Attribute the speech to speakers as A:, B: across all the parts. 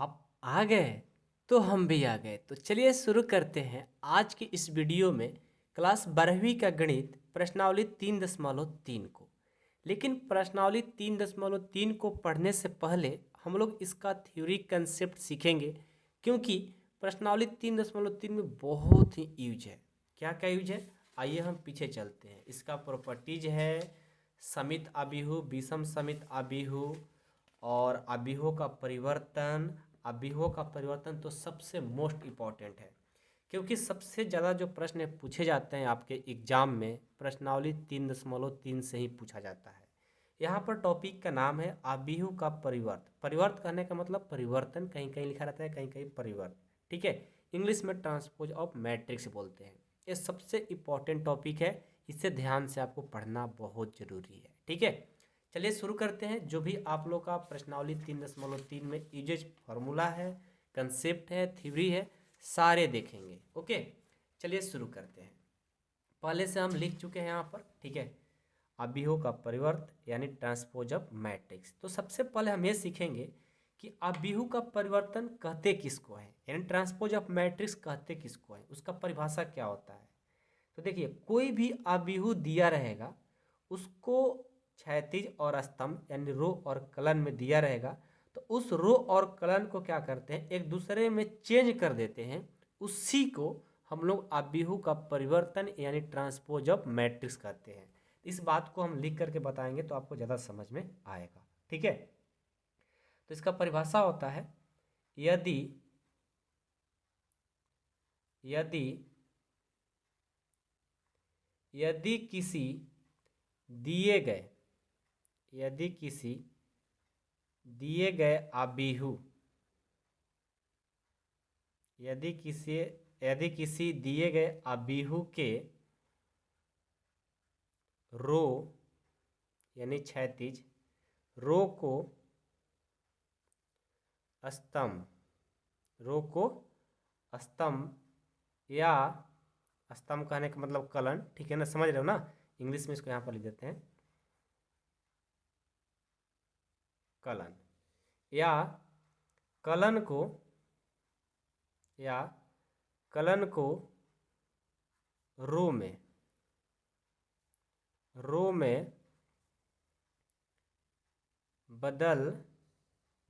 A: आप आ गए तो हम भी आ गए। तो चलिए शुरू करते हैं आज की इस वीडियो में क्लास 12वीं का गणित प्रश्नावली 3.3 को। लेकिन प्रश्नावली 3.3 को पढ़ने से पहले हम लोग इसका थ्योरी कंसेप्ट सीखेंगे, क्योंकि प्रश्नावली 3.3 में बहुत ही यूज है। क्या क्या यूज है, आइए हम पीछे चलते हैं। इसका प्रॉपर्टीज है समित अभिहु, विषम समित अभिहु और अभिहो का परिवर्तन। अभिहो का परिवर्तन तो सबसे मोस्ट इम्पॉर्टेंट है, क्योंकि सबसे ज़्यादा जो प्रश्न पूछे जाते हैं आपके एग्जाम में प्रश्नावली 3.3 से ही पूछा जाता है। यहाँ पर टॉपिक का नाम है अभिहु का परिवर्त। परिवर्त कहने का मतलब परिवर्तन, कहीं कहीं लिखा रहता है, कहीं कहीं परिवर्त। ठीक है, इंग्लिश में ट्रांसपोज ऑफ मैट्रिक्स बोलते हैं। ये सबसे इम्पॉर्टेंट टॉपिक है, इसे ध्यान से आपको पढ़ना बहुत ज़रूरी है। ठीक है, चलिए शुरू करते हैं। जो भी आप लोग का प्रश्नावली 3.3 में यूजेज फार्मूला है, कंसेप्ट है, थ्योरी है, सारे देखेंगे। ओके, चलिए शुरू करते हैं। पहले से हम लिख चुके हैं यहाँ पर। ठीक है, अभिहो का परिवर्त यानी ट्रांसपोज ऑफ मैट्रिक्स। तो सबसे पहले हम ये सीखेंगे कि अभिहु का परिवर्तन कहते किसको है, यानी ट्रांसपोज ऑफ मैट्रिक्स कहते किसको है, उसका परिभाषा क्या होता है। तो देखिए, कोई भी अभिहु दिया रहेगा, उसको क्षैतिज और स्तंभ यानी रो और कलन में दिया रहेगा, तो उस रो और कलन को क्या करते हैं, एक दूसरे में चेंज कर देते हैं। उसी को हम लोग अभिहु का परिवर्तन यानी ट्रांसपोज ऑफ मैट्रिक्स कहते हैं। इस बात को हम लिख करके बताएंगे तो आपको ज़्यादा समझ में आएगा। ठीक है, तो इसका परिभाषा होता है यदि यदि यदि किसी दिए गए यदि किसी दिए गए अभिहु यदि किसी दिए गए अभिहु के रो यानी क्षैतिज रो को स्तंभ या स्तंभ कहने का मतलब कलन, ठीक है ना, समझ रहे हो ना। इंग्लिश में इसको यहाँ पर लिख देते हैं कलन, या कलन को रो में बदल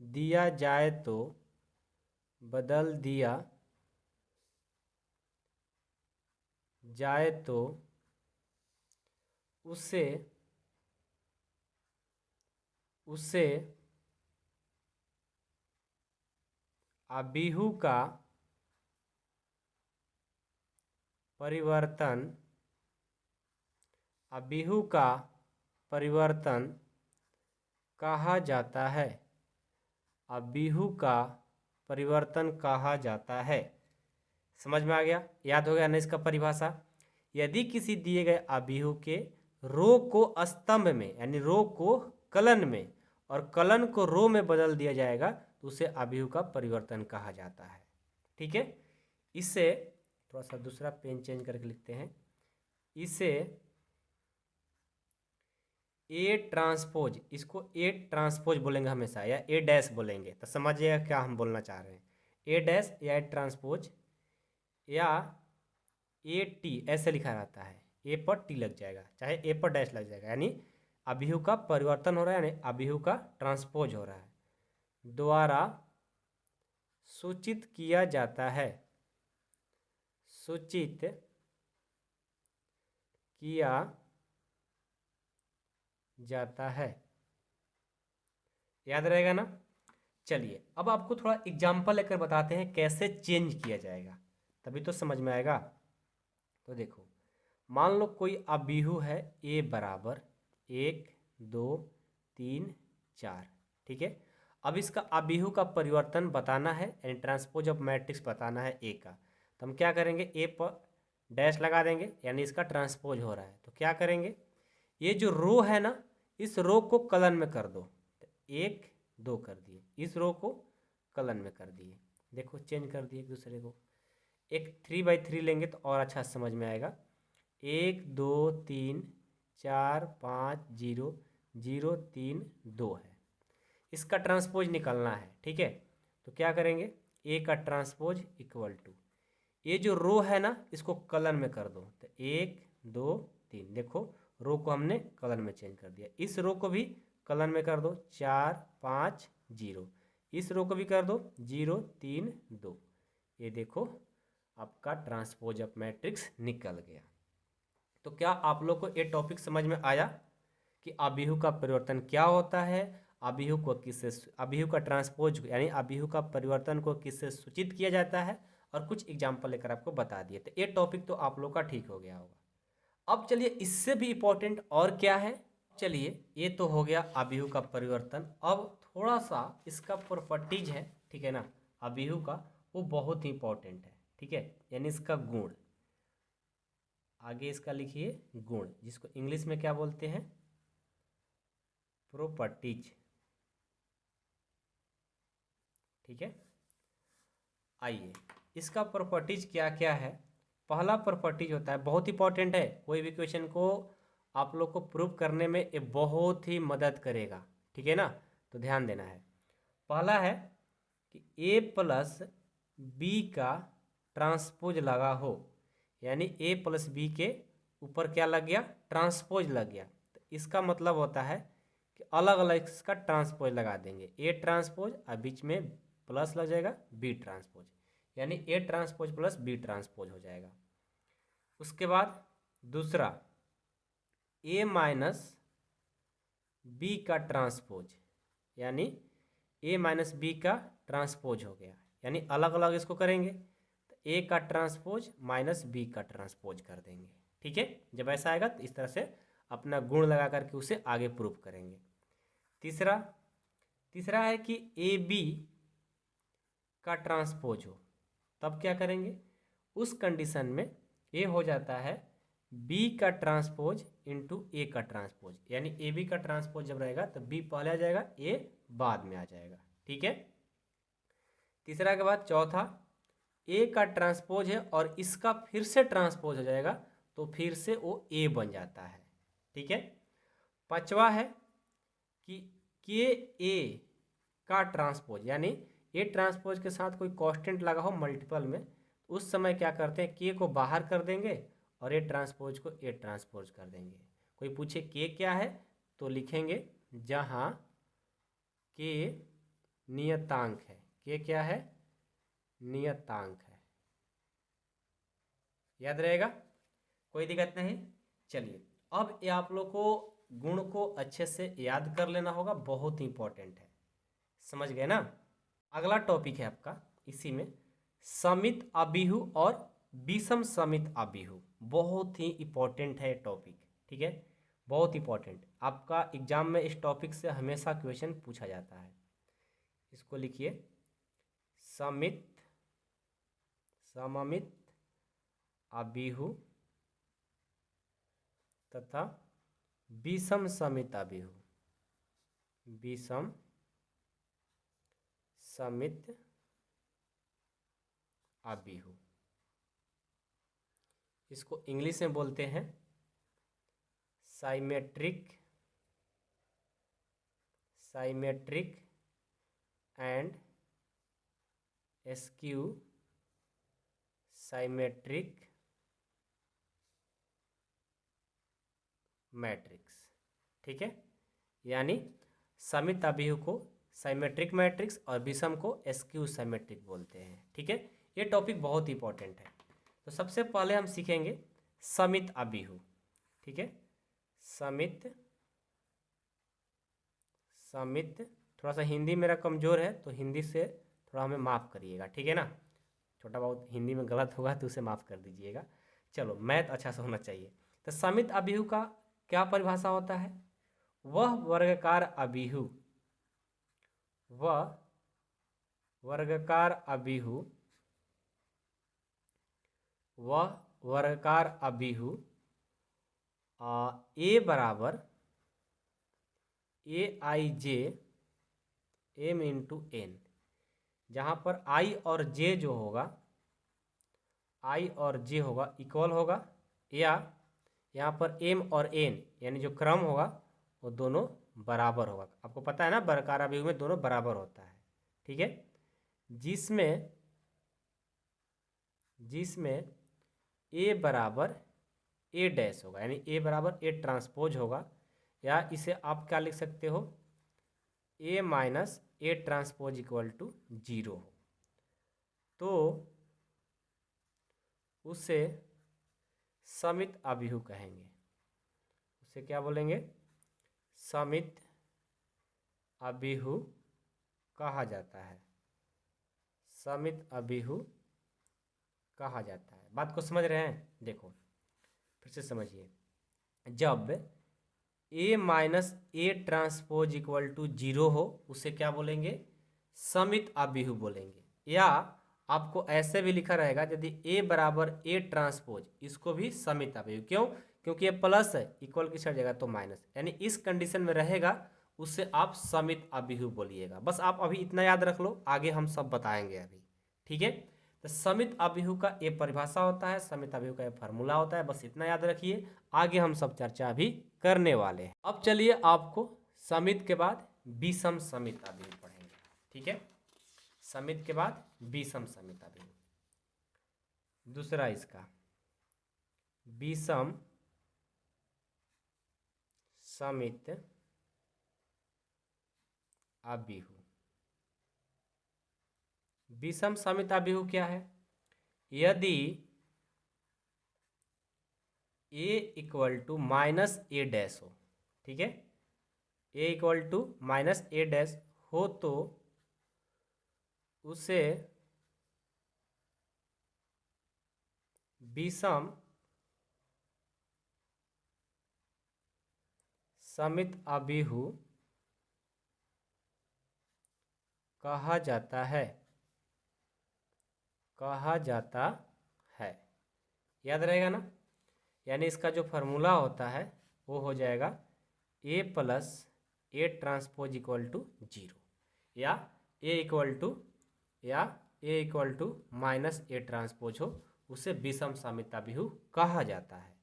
A: दिया जाए तो उसे अभिहु का परिवर्तन कहा जाता है। अभिहु का परिवर्तन कहा जाता है। समझ में आ गया, याद हो गया ना इसका परिभाषा। यदि किसी दिए गए अभिहु के रो को स्तंभ में यानी रो को कलन में और कलन को रो में बदल दिया जाएगा तो उसे अभिहु का परिवर्तन कहा जाता है। ठीक है, इसे थोड़ा सा दूसरा पेन चेंज करके लिखते हैं। इसे ए ट्रांसपोज, इसको ए ट्रांसपोज बोलेंगे हमेशा, या ए डैश बोलेंगे, तो समझिएगा क्या हम बोलना चाह रहे हैं। ए डैश या ए ट्रांसपोज या ए टी ऐसे लिखा रहता है, ए पर टी लग जाएगा चाहे ए पर डैश लग जाएगा, यानी अभिहु का परिवर्तन हो रहा है, यानी अभिहु का ट्रांसपोज हो रहा है, द्वारा सूचित किया जाता है। सूचित किया जाता है, याद रहेगा ना। चलिए अब आपको थोड़ा एग्जाम्पल लेकर बताते हैं कैसे चेंज किया जाएगा, तभी तो समझ में आएगा। तो देखो, मान लो कोई अभिहु है ए बराबर 1 2 3 4। ठीक है, अब इसका अभिहु का परिवर्तन बताना है, यानी ट्रांसपोज ऑफ मैट्रिक्स बताना है ए का। तो हम क्या करेंगे, ए पर डैश लगा देंगे, यानी इसका ट्रांसपोज हो रहा है। तो क्या करेंगे, ये जो रो है ना, इस रो को कलन में कर दो। तो 1 2 कर दिए, इस रो को कलन में कर दिए, देखो चेंज कर दिए एक दूसरे को। एक 3/3 लेंगे तो और अच्छा समझ में आएगा। 1 2 3 4 5 0 0 3 2 है, इसका ट्रांसपोज निकालना है। ठीक है, तो क्या करेंगे, ए का ट्रांसपोज इक्वल टू, ये जो रो है ना इसको कलर में कर दो, तो 1 2 3, देखो रो को हमने कलर में चेंज कर दिया। इस रो को भी कलर में कर दो, 4 5 0, इस रो को भी कर दो 0 3 2, ये देखो आपका ट्रांसपोज ऑफ मैट्रिक्स निकल गया। तो क्या आप लोग को ये टॉपिक समझ में आया कि अभिहु का परिवर्तन क्या होता है, अभिहु को किससे, अभिहु का ट्रांसपोज यानी अभिहु का परिवर्तन को किससे सूचित किया जाता है, और कुछ एग्जाम्पल लेकर आपको बता दिए। तो ये टॉपिक तो आप लोग का ठीक हो गया होगा। अब चलिए इससे भी इम्पोर्टेंट और क्या है, चलिए ये तो हो गया अभिहु का परिवर्तन। अब थोड़ा सा इसका प्रॉपर्टीज है, ठीक है ना, अभिहु का वो बहुत ही इंपॉर्टेंट है, ठीक है, यानी इसका गुण, आगे इसका लिखिए गुण, जिसको इंग्लिश में क्या बोलते हैं, प्रॉपर्टीज, ठीक है। आइए इसका प्रॉपर्टीज क्या क्या है। पहला प्रॉपर्टीज होता है, बहुत इंपॉर्टेंट है, कोई भी क्वेश्चन को आप लोग को प्रूव करने में ये बहुत ही मदद करेगा, ठीक है ना, तो ध्यान देना है। पहला है कि ए प्लस बी का ट्रांसपोज लगा हो, यानी ए प्लस बी के ऊपर क्या लग गया, ट्रांसपोज लग गया। तो इसका मतलब होता है कि अलग अलग इसका ट्रांसपोज लगा देंगे, ए ट्रांसपोज और बीच में प्लस लग जाएगा बी ट्रांसपोज, यानी A transpose plus B transpose हो जाएगा। उसके बाद दूसरा ए माइनस बी का ट्रांसपोज, यानी ए माइनस बी का ट्रांसपोज हो गया, यानी अलग अलग इसको करेंगे तो ए का ट्रांसपोज माइनस बी का ट्रांसपोज कर देंगे, ठीक है। जब ऐसा आएगा तो इस तरह से अपना गुण लगा करके उसे आगे प्रूव करेंगे। तीसरा है कि ए बी का ट्रांसपोज हो, तब क्या करेंगे, उस कंडीशन में ए हो जाता है बी का ट्रांसपोज इंटू ए का ट्रांसपोज, यानी ए बी का ट्रांसपोज जब रहेगा तो बी पहले आ जाएगा, ए बाद में आ जाएगा, ठीक है। तीसरा के बाद चौथा, ए का ट्रांसपोज है और इसका फिर से ट्रांसपोज हो जाएगा, तो फिर से वो ए बन जाता है, ठीक है। पांचवा है कि के ए का ट्रांसपोज, यानी ए ट्रांसपोज के साथ कोई कांस्टेंट लगा हो मल्टीपल में, उस समय क्या करते हैं, के को बाहर कर देंगे और ए ट्रांसपोज को ए ट्रांसपोज कर देंगे। कोई पूछे के क्या है तो लिखेंगे जहाँ के नियतांक है, के क्या है, नियतांक है, याद रहेगा, कोई दिक्कत नहीं। चलिए अब ये आप लोग को गुण को अच्छे से याद कर लेना होगा, बहुत ही इंपॉर्टेंट है, समझ गए ना। अगला टॉपिक है आपका इसी में समित अभिहु और विषम समित अभिहु, बहुत ही इंपॉर्टेंट है टॉपिक, ठीक है, बहुत इंपॉर्टेंट, आपका एग्जाम में इस टॉपिक से हमेशा क्वेश्चन पूछा जाता है। इसको लिखिए समित सममित अभिहु तथा विषम समित अभिहु, विषम समित अभिहु, इसको इंग्लिश में बोलते हैं symmetric and askew symmetric matrix, ठीक है, यानी समित अभिहु को साइमेट्रिक मैट्रिक्स और विषम को एस्क्यू साइमेट्रिक बोलते हैं, ठीक है। ये टॉपिक बहुत इंपॉर्टेंट है। तो सबसे पहले हम सीखेंगे समित अभिहु, ठीक है, समित थोड़ा सा हिंदी मेरा कमज़ोर है तो हिंदी से थोड़ा हमें माफ़ करिएगा, ठीक है ना, छोटा बहुत हिंदी में गलत होगा तो उसे माफ़ कर दीजिएगा। चलो मैथ अच्छा से होना चाहिए। तो समित अभिहु का क्या परिभाषा होता है, वह वर्गाकार अभिहु, वह वर्गाकार अभिहु, वह वर्गाकार अभिहु ए बराबर ए आई जे एम इंटू एन, जहाँ पर आई और जे जो होगा, आई और जे होगा इक्वल होगा, या यहाँ पर एम और एन यानी जो क्रम होगा वो दोनों बराबर होगा। आपको पता है ना वर्गाकार अभिहु में दोनों बराबर होता है, ठीक है। जिसमें ए बराबर ए डैश होगा, यानी ए बराबर ए ट्रांसपोज होगा, या इसे आप क्या लिख सकते हो, A minus A transpose equal to 0 हो, तो उसे समित अभिहु कहेंगे। उसे क्या बोलेंगे, समित अभिहु कहा जाता है, समित अभिहु कहा जाता है। बात को समझ रहे हैं? देखो फिर से समझिए, जब A minus A transpose equal to 0 हो उसे क्या बोलेंगे, समित अभिहु बोलेंगे। या आपको ऐसे भी लिखा रहेगा, यदि ए बराबर ए ट्रांसपोज, इसको भी समित अभिहु। क्यों? क्योंकि ये प्लस है, इक्वल की साइड जगह तो माइनस, यानी इस कंडीशन में रहेगा उससे आप समित अभिहु बोलिएगा। बस आप अभी इतना याद रख लो, आगे हम सब बताएंगे अभी, ठीक है। तो समित अभिहु का ये परिभाषा होता है, समित अभिहु का ये फार्मूला होता है, बस इतना याद रखिए, आगे हम सब चर्चा भी करने वाले हैं। अब चलिए आपको समित के बाद विषम समित अभिहु पढ़ेंगे, ठीक है। समित के बाद विषम समित अभिहु, दूसरा इसका विषम समित अभिहु। विषम समित अभिहु क्या है, यदि A equal to minus A dash हो, ठीक है, A equal to minus A dash हो तो उसे विषम समित अभिहु कहा जाता है, कहा जाता है। याद रहेगा ना, यानी इसका जो फार्मूला होता है वो हो जाएगा A plus A transpose equal to 0, या A equal to minus A transpose हो, उसे विषम समित अभिहु कहा जाता है।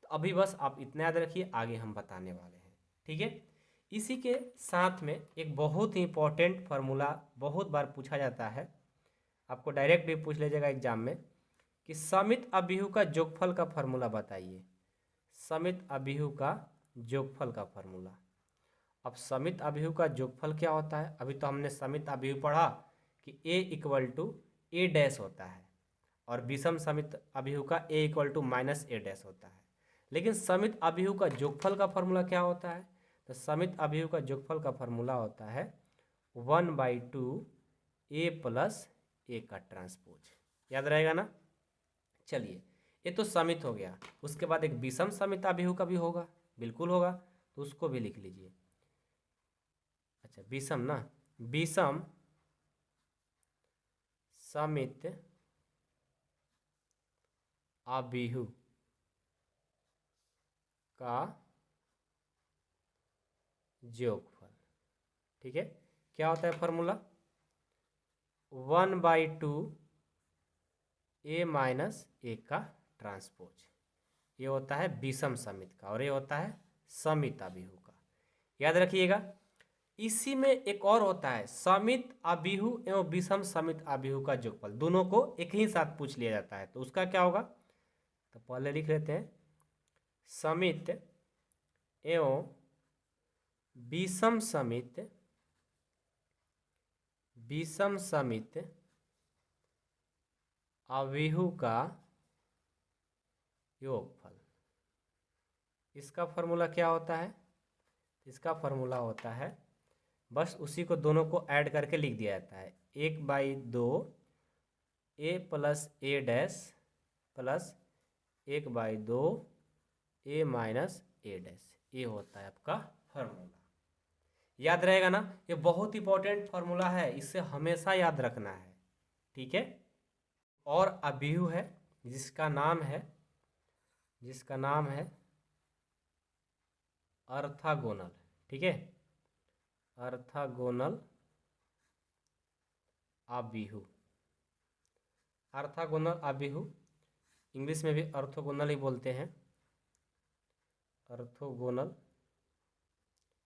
A: तो अभी बस आप इतना याद रखिए, आगे हम बताने वाले हैं, ठीक है। इसी के साथ में एक बहुत ही इंपॉर्टेंट फार्मूला बहुत बार पूछा जाता है, आपको डायरेक्ट भी पूछ लीजिएगा एग्जाम में, कि समित अभिहु का जोगफल का फार्मूला बताइए, समित अभिहु का जोगफल का फार्मूला। अब समित अभिहु का जोगफल क्या होता है, अभी तो हमने समित अभिहु पढ़ा कि A equal to A dash होता है, और विषम समित अभिहु का A equal to minus A dash होता है। लेकिन समित अभिहु का जोगफल का फार्मूला क्या होता है, तो समित अभिहु का जोगफल का फार्मूला होता है 1/2 ए प्लस ए का ट्रांसपोज। याद रहेगा ना। चलिए, ये तो समित हो गया, उसके बाद एक विषम समित अभिहु का भी होगा, बिल्कुल होगा, तो उसको भी लिख लीजिए। अच्छा, विषम ना, विषम समित अभिहु का जोगफल, ठीक है। क्या होता है फार्मूला, 1/2 ए माइनस ए का ट्रांसपोज, ये होता है विषम समित का, और ये होता है समित अभिहु का। याद रखिएगा। इसी में एक और होता है समित अभिहु एवं विषम समित अभिहु का जोगफल, दोनों को एक ही साथ पूछ लिया जाता है, तो उसका क्या होगा, तो पहले लिख लेते हैं, समित एवं विषम समित अभिहु का योगफल। इसका फार्मूला क्या होता है, इसका फार्मूला होता है, बस उसी को दोनों को ऐड करके लिख दिया जाता है, 1/2 ए plus A dash plus 1/2 A minus A dash, ये होता है आपका फार्मूला। याद रहेगा ना, ये बहुत इंपॉर्टेंट फार्मूला है, इसे हमेशा याद रखना है, ठीक है। और अभिहु है जिसका नाम है ऑर्थोगोनल, ठीक है, ऑर्थोगोनल अभिहु। ऑर्थोगोनल अभिहु इंग्लिश में भी ऑर्थोगोनल ही बोलते हैं, ऑर्थोगोनल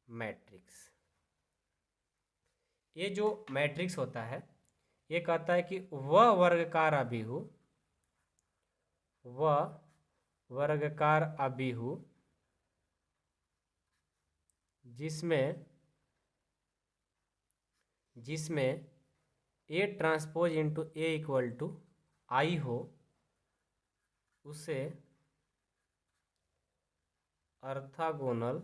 A: मैट्रिक्स। ये जो मैट्रिक्स होता है ये कहता है कि वह वर्गाकार अभिहु, वह वर्गाकार अभिहु जिसमें A transpose into A equal to I हो, उसे ऑर्थोगोनल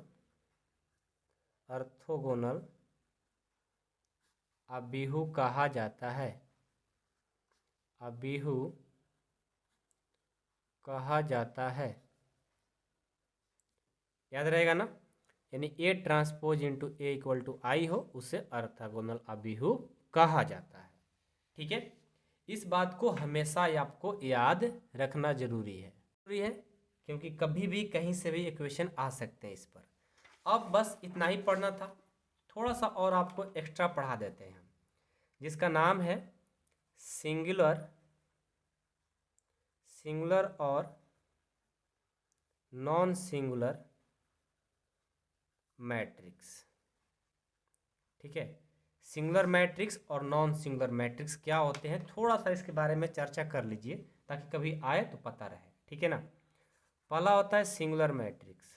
A: अभिहु कहा जाता है। अभिहु कहा जाता है, याद रहेगा ना। यानी A transpose into A equal to I हो, उसे ऑर्थोगोनल अभिहु कहा जाता है। ठीक है, इस बात को हमेशा आपको याद रखना जरूरी है क्योंकि कभी भी कहीं से भी इक्वेशन आ सकते हैं इस पर। अब बस इतना ही पढ़ना था, थोड़ा सा और आपको एक्स्ट्रा पढ़ा देते हैं हम, जिसका नाम है सिंगुलर और नॉन सिंगुलर मैट्रिक्स। ठीक है, सिंगुलर मैट्रिक्स और नॉन सिंगुलर मैट्रिक्स क्या होते हैं, थोड़ा सा इसके बारे में चर्चा कर लीजिए ताकि कभी आए तो पता रहे। ठीक है ना। पहला होता है सिंगुलर मैट्रिक्स।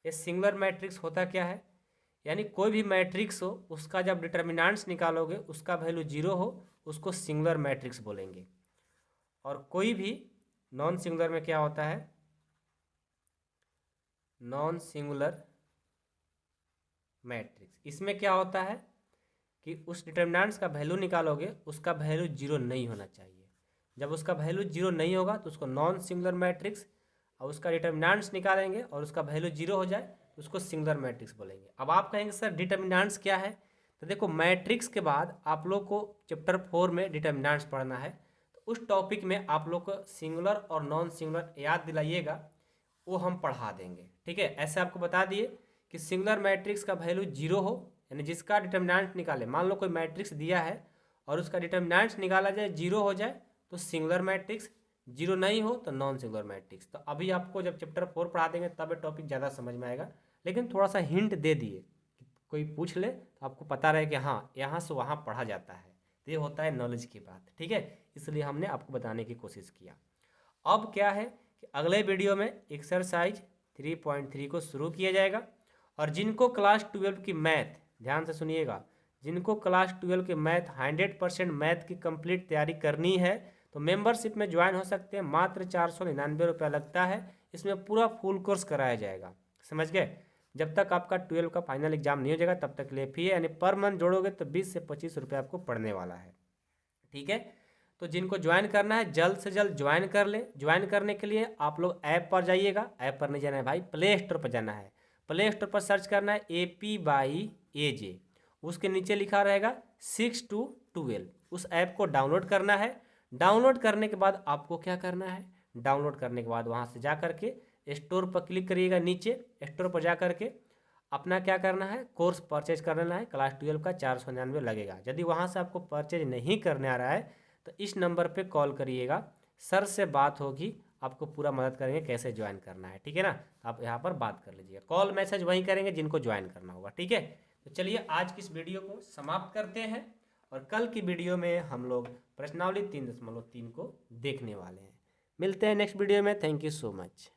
A: ये सिंगुलर मैट्रिक्स होता क्या है, यानी कोई भी मैट्रिक्स हो उसका जब डिटर्मिनेंट्स निकालोगे उसका वैल्यू 0 हो, उसको सिंगुलर मैट्रिक्स बोलेंगे। और कोई भी नॉन सिंगुलर में क्या होता है, नॉन सिंगुलर मैट्रिक्स, इसमें क्या होता है कि उस डिटर्मिनेंट्स का वैल्यू निकालोगे उसका वैल्यू 0 नहीं होना चाहिए। जब उसका वैल्यू 0 नहीं होगा तो उसको नॉन सिंगुलर मैट्रिक्स, और उसका डिटर्मिनेंट्स निकालेंगे और उसका वैल्यू 0 हो जाए तो उसको सिंगुलर मैट्रिक्स बोलेंगे। अब आप कहेंगे सर डिटर्मिनेंट्स क्या है, तो देखो मैट्रिक्स के बाद आप लोग को चैप्टर 4 में डिटर्मिनेंट्स पढ़ना है, तो उस टॉपिक में आप लोग को सिंगुलर और नॉन सिंगुलर याद दिलाइएगा, वो हम पढ़ा देंगे। ठीक है, ऐसे आपको बता दिए कि सिंगुलर मैट्रिक्स का वैल्यू 0 हो, यानी जिसका डिटर्मिनेंट निकाले, मान लो कोई मैट्रिक्स दिया है और उसका डिटर्मिनेंट निकाला जाए 0 हो जाए तो सिंगुलर मैट्रिक्स, 0 नहीं हो तो नॉन सिंगुलर मैट्रिक्स। तो अभी आपको जब चैप्टर 4 पढ़ा देंगे तब ये टॉपिक ज़्यादा समझ में आएगा, लेकिन थोड़ा सा हिंट दे दिए कि कोई पूछ ले तो आपको पता रहे कि हाँ यहाँ से वहाँ पढ़ा जाता है, तो ये होता है नॉलेज की बात। ठीक है, इसलिए हमने आपको बताने की कोशिश किया। अब क्या है कि अगले वीडियो में एक्सरसाइज 3.3 को शुरू किया जाएगा, और जिनको क्लास 12 की मैथ, ध्यान से सुनिएगा, जिनको क्लास 12 के मैथ 100% मैथ की कंप्लीट तैयारी करनी है तो मेंबरशिप में ज्वाइन हो सकते हैं। मात्र 499 रुपया लगता है, इसमें पूरा फुल कोर्स कराया जाएगा। समझ गए, जब तक आपका 12 का फाइनल एग्जाम नहीं हो जाएगा तब तक ले फी है, यानी पर मंथ जोड़ोगे तो 20 से 25 रुपये आपको पड़ने वाला है। ठीक है, तो जिनको ज्वाइन करना है जल्द से जल्द ज्वाइन कर ले। ज्वाइन करने के लिए आप लोग ऐप पर जाइएगा, ऐप पर नहीं जाना है भाई, प्ले स्टोर पर जाना है। प्ले स्टोर पर सर्च करना है AP/AJ, उसके नीचे लिखा रहेगा 6 to 12, उस ऐप को डाउनलोड करना है। डाउनलोड करने के बाद आपको क्या करना है, डाउनलोड करने के बाद वहाँ से जा करके स्टोर पर क्लिक करिएगा, नीचे स्टोर पर जा करके अपना क्या करना है, कोर्स परचेज करना है। क्लास 12 का 499 लगेगा। यदि वहाँ से आपको परचेज नहीं करने आ रहा है तो इस नंबर पे कॉल करिएगा, सर से बात होगी, आपको पूरा मदद करेंगे कैसे ज्वाइन करना है। ठीक है ना, आप यहाँ पर बात कर लीजिएगा, कॉल मैसेज वहीं करेंगे जिनको ज्वाइन करना होगा। ठीक है, तो चलिए आज की इस वीडियो को समाप्त करते हैं, और कल की वीडियो में हम लोग प्रश्नावली 3.3 को देखने वाले हैं। मिलते हैं नेक्स्ट वीडियो में। Thank you so much.